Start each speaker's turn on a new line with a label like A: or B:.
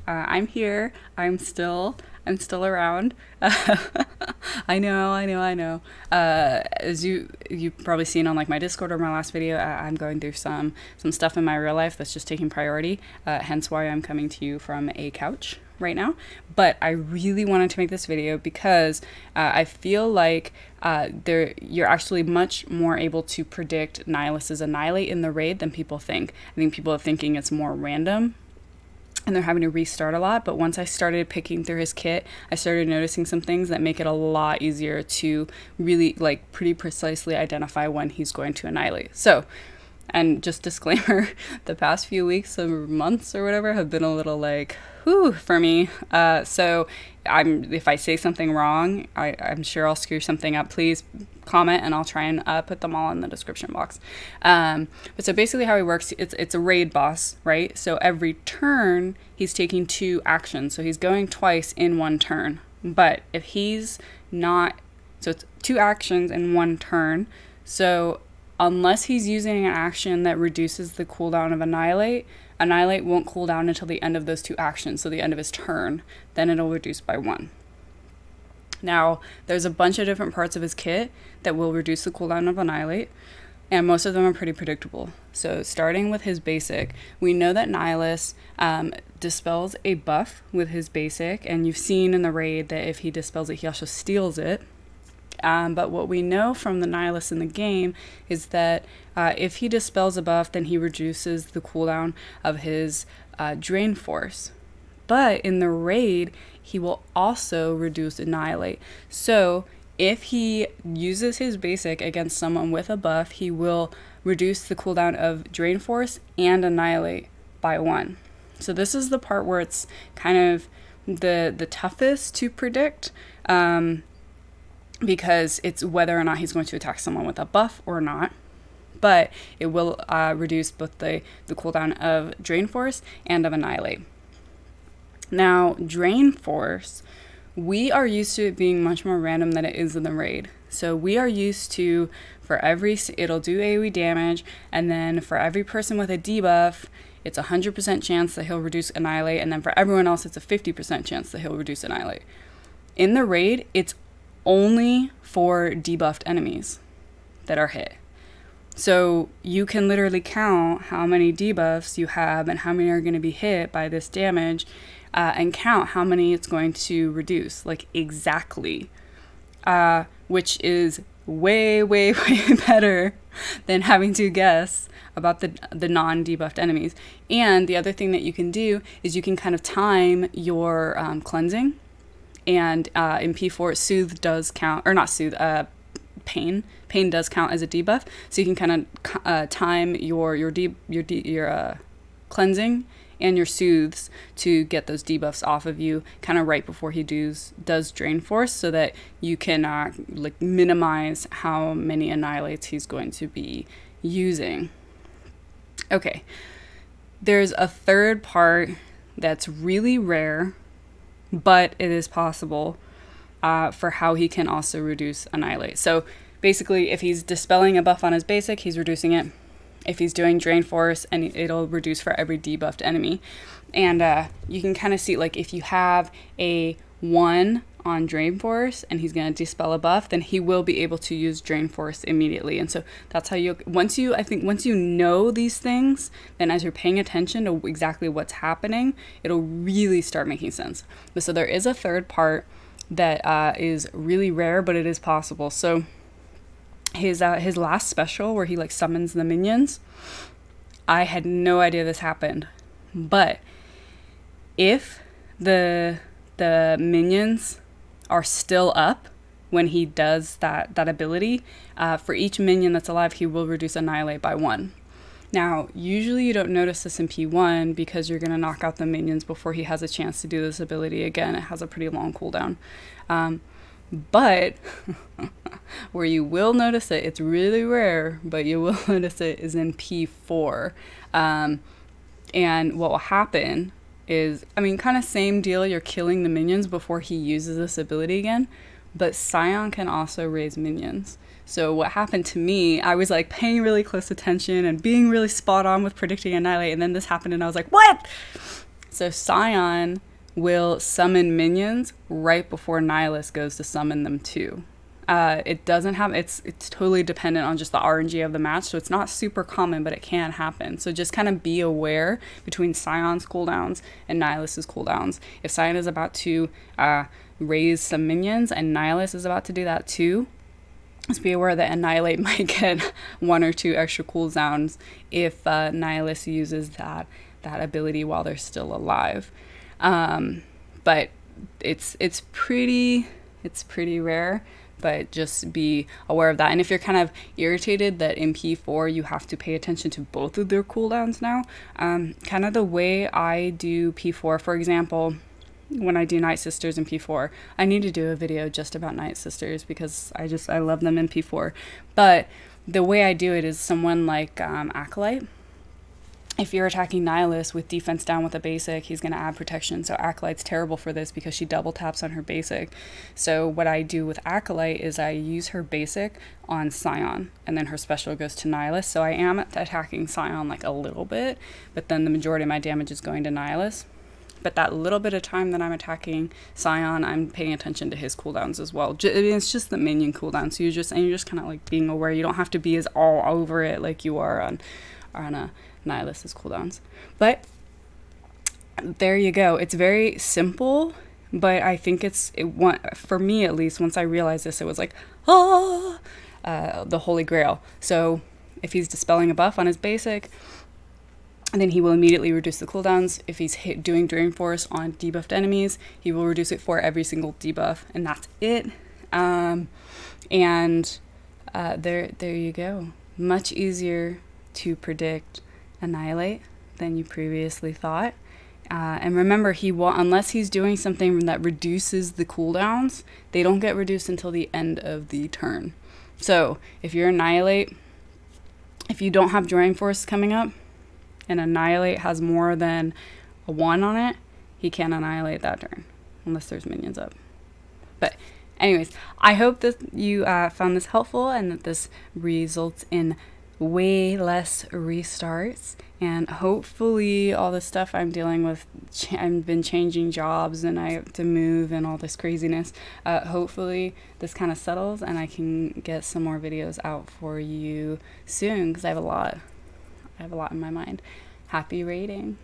A: I'm here. I'm still around. I know. As you've probably seen on like my Discord or my last video, I'm going through some stuff in my real life that's just taking priority. Hence why I'm coming to you from a couch right now. But I really wanted to make this video because I feel like you're actually much more able to predict Nihilus's Annihilate in the raid than people think. I think people are thinking it's more random and they're having to restart a lot. But once I started picking through his kit, I started noticing some things that make it a lot easier to really like pretty precisely identify when he's going to annihilate. So, and just disclaimer, the past few weeks or months or whatever have been a little like, whew, for me. So if I say something wrong, I'm sure I'll screw something up. Please comment and I'll try and put them all in the description box. But so basically how he works, it's a raid boss, right? So every turn he's taking 2 actions. So he's going twice in 1 turn. But if he's not, so it's 2 actions in 1 turn. So unless he's using an action that reduces the cooldown of Annihilate, Annihilate won't cool down until the end of those 2 actions, so the end of his turn. Then it'll reduce by 1. Now, there's a bunch of different parts of his kit that will reduce the cooldown of Annihilate, and most of them are pretty predictable. So starting with his basic, we know that Nihilus dispels a buff with his basic, and you've seen in the raid that if he dispels it, he also steals it. But what we know from the Nihilus in the game is that if he dispels a buff, then he reduces the cooldown of his Drain Force. But in the raid, he will also reduce Annihilate. So if he uses his basic against someone with a buff, he will reduce the cooldown of Drain Force and Annihilate by 1. So this is the part where it's kind of the toughest to predict. Because it's whether or not he's going to attack someone with a buff or not. But it will reduce both the cooldown of Drain Force and of Annihilate. Now, Drain Force, we are used to it being much more random than it is in the raid. So we are used to, it'll do AoE damage, and then for every person with a debuff, it's a 100% chance that he'll reduce Annihilate, and then for everyone else, it's a 50% chance that he'll reduce Annihilate. In the raid, it's only for debuffed enemies that are hit. So you can literally count how many debuffs you have and how many are going to be hit by this damage, and count how many it's going to reduce, like exactly, which is way, way, way better than having to guess about the non-debuffed enemies. And the other thing that you can do is you can kind of time your cleansing. And in P4, Soothe does count, or not Soothe, Pain. Pain does count as a debuff, so you can kind of time your cleansing and your soothes to get those debuffs off of you, kind of right before he does Drain Force, so that you can like minimize how many Annihilates he's going to be using. Okay, there's a third part that's really rare, but it is possible for how he can also reduce Annihilate. So basically, if he's dispelling a buff on his basic, he's reducing it. If he's doing Drain Force, and it'll reduce for every debuffed enemy. And you can kind of see, like, if you have a 1 on Drain Force and he's going to dispel a buff, then he will be able to use Drain Force immediately. And so that's how once you know these things, then as you're paying attention to exactly what's happening, it'll really start making sense. But so there is a third part that is really rare, but it is possible. So his last special, where he like summons the minions, I had no idea this happened, but if the minions are still up when he does that ability, for each minion that's alive, he will reduce Annihilate by 1. Now, usually you don't notice this in P1 because you're going to knock out the minions before he has a chance to do this ability again. It has a pretty long cooldown. But where you will notice it, it's really rare, but you will notice it, is in P4. And what will happen is, I mean, kind of same deal, you're killing the minions before he uses this ability again, but Sion can also raise minions. So what happened to me, I was like paying really close attention and being really spot on with predicting Annihilate, and then this happened and I was like, what? So Scion will summon minions right before Nihilus goes to summon them too. It doesn't have, it's totally dependent on just the RNG of the match, so it's not super common, but it can happen. So just kind of be aware between Scion's cooldowns and Nihilus's cooldowns. If Scion is about to raise some minions and Nihilus is about to do that too, just be aware that Annihilate might get 1 or 2 extra cooldowns if Nihilus uses that ability while they're still alive. But it's pretty rare, but just be aware of that. And if you're kind of irritated that in P4 you have to pay attention to both of their cooldowns now, kind of the way I do P4, for example, when I do Night Sisters in P4, I need to do a video just about Night Sisters because I love them in P4. But the way I do it is someone like Acolyte. If you're attacking Nihilus with defense down with a basic, he's going to add protection. So Acolyte's terrible for this because she double taps on her basic. So what I do with Acolyte is I use her basic on Scion, and then her special goes to Nihilus. So I am attacking Scion like a little bit, but then the majority of my damage is going to Nihilus. But that little bit of time that I'm attacking Scion, I'm paying attention to his cooldowns as well. It's just the minion cooldown. So you're just kind of like being aware. You don't have to be as all over it like you are on a Nihilus's cooldowns. But there you go. It's very simple, but I think for me at least, once I realized this, it was like, the holy grail. So if he's dispelling a buff on his basic, then he will immediately reduce the cooldowns. If he's doing Dreamforce on debuffed enemies, he will reduce it for every single debuff, and that's it. There you go. Much easier to predict Annihilate than you previously thought. And remember, unless he's doing something that reduces the cooldowns, they don't get reduced until the end of the turn. So if you're Annihilate, if you don't have Dreamforce coming up, and Annihilate has more than a 1 on it, he can't Annihilate that turn, unless there's minions up. But anyways, I hope that you found this helpful and that this results in way less restarts. And hopefully all the stuff I'm dealing with, I've been changing jobs and I have to move and all this craziness. Hopefully this kind of settles and I can get some more videos out for you soon, because I have a lot in my mind. Happy raiding.